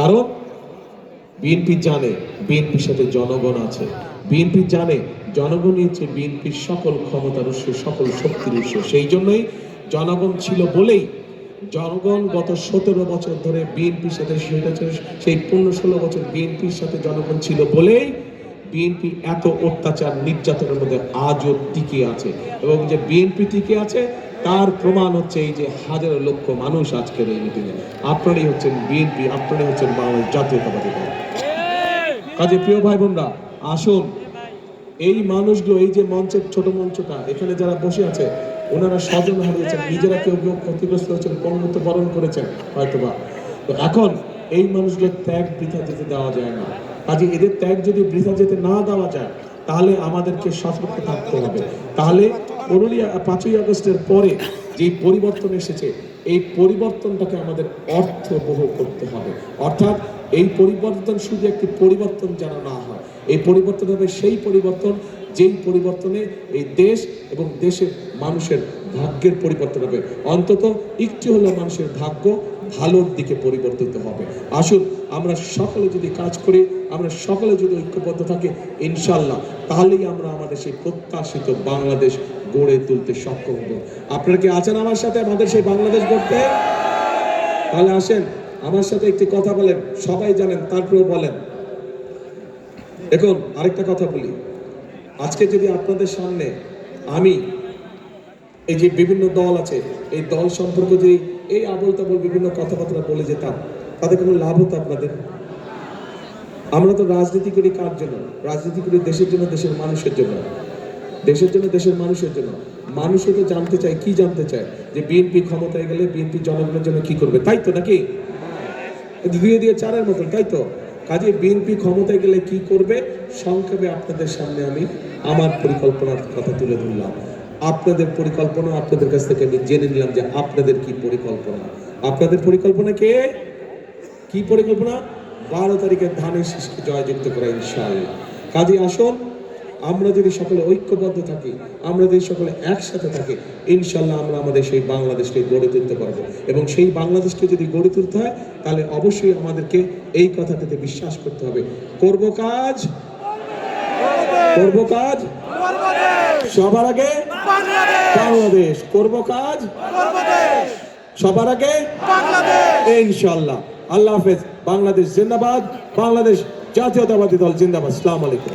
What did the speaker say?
কারণ বিএনপি জানে বিএনপির সাথে জনগণ আছে, বিএনপি জানে জনগণই হচ্ছে বিএনপির সকল ক্ষমতার উৎস, সকল শক্তির উৎস। সেই জন্যই জনগণ ছিল বলেই জনগণ গত 17 বছর ধরে বিএনপির সাথে, সেই 15-16 বছর বিএনপির সাথে জনগণ ছিল বলেই বিএনপি এত অত্যাচার নির্যাতনের মধ্যে আজও টিকে আছে। এবং যে বিএনপি টিকে আছে তার প্রমাণ হচ্ছে এই যে হাজার লক্ষ মানুষ আজকের এই মিটিংয়ে। আপনারাই হচ্ছেন বিএনপি, আপনারাই হচ্ছেন বাংলাদেশ জাতীয়তাবাদী দল। কাজে প্রিয় ভাই বোনরা, আসুন এই মানুষগুলো, এই যে মঞ্চের ছোট মঞ্চটা, এখানে যারা বসে আছে ওনারা স্বজন হারিয়েছেন, নিজেরা কেউ কেউ ক্ষতিগ্রস্ত হয়েছেন, পঙ্গুত্ব বরণ করেছেন হয়তোবা। তো এখন এই মানুষগুলোর ত্যাগ বৃথা যেতে দেওয়া যায় না। কাজে এদের ত্যাগ যদি বৃথা যেতে না দেওয়া যায় তাহলে আমাদেরকে সতর্ক থাকতে হবে। তাহলে 5ই আগস্টের পরে যে পরিবর্তন এসেছে এই পরিবর্তনটাকে আমাদের অর্থবহ করতে হবে। অর্থাৎ এই পরিবর্তন শুধু একটি পরিবর্তন যেন না হয়, এই পরিবর্তন হবে সেই পরিবর্তন যেই পরিবর্তনে এই দেশ এবং দেশের মানুষের ভাগ্যের পরিবর্তন হবে। অন্তত একটু হলেও মানুষের ভাগ্য ভালোর দিকে পরিবর্তিত হবে। আসুন আমরা সকলে যদি কাজ করি, আমরা সকলে যদি ঐক্যবদ্ধ থাকি, ইনশাল্লাহ তাহলেই আমরা আমাদের সেই প্রত্যাশিত বাংলাদেশ গড়ে তুলতে সক্ষম হব। আপনারা কি আছেন আমার সাথে আমাদের সেই বাংলাদেশ গড়তে? তাহলে আসেন আমার সাথে একটি কথা বলেন, সবাই জানেন তারপরেও বলেন। এখন আরেকটা কথা বলি, আজকে যদি আপনাদের সামনে আমি এই যে বিভিন্ন দল আছে এই দল সম্পর্কে যদি এই আবল তাবল বিভিন্ন কথাবার্তা বলে যেতাম তাতে কোনো লাভ হতো আপনাদের? আমরা তো রাজনীতি করি কার জন্য? রাজনীতি করি দেশের জন্য, দেশের মানুষের জন্য, দেশের জন্য, দেশের মানুষের জন্য। মানুষও তো জানতে চায়, কি জানতে চায়? যে বিএনপি ক্ষমতায় গেলে বিএনপি জনগণের জন্য কি করবে, তাই তো? নাকি 2-4-এর মতন, তাই তো? কাজে বিএনপি ক্ষমতায় গেলে কি করবে সংক্ষেপে আপনাদের সামনে আমি আমার পরিকল্পনার কথা তুলে ধরলাম। আপনাদের পরিকল্পনা আপনাদের কাছ থেকে আমি জেনে নিলাম যে আপনাদের কি পরিকল্পনা। আপনাদের পরিকল্পনা কি পরিকল্পনা? 12 তারিখে ধানের শীষকে জয়যুক্ত করা ইনশাআল্লাহ। কাজে আসুন আমরা যদি সকলে ঐক্যবদ্ধ থাকি, আমরা যদি সকলে একসাথে থাকি, ইনশাল্লাহ আমরা আমাদের সেই বাংলাদেশকে গড়ে তুলতে পারবো। এবং সেই বাংলাদেশকে যদি গড়ে তুলতে হয় তাহলে অবশ্যই আমাদেরকে এই কথাটাতে বিশ্বাস করতে হবে, করব কাজ, করব কাজ সবার আগে বাংলাদেশ, করব কাজ সবার আগে বাংলাদেশ, ইনশাল্লাহ। আল্লাহ হাফেজ। বাংলাদেশ জিন্দাবাদ, বাংলাদেশ জাতীয়তাবাদী দল জিন্দাবাদ। আসসালামু আলাইকুম।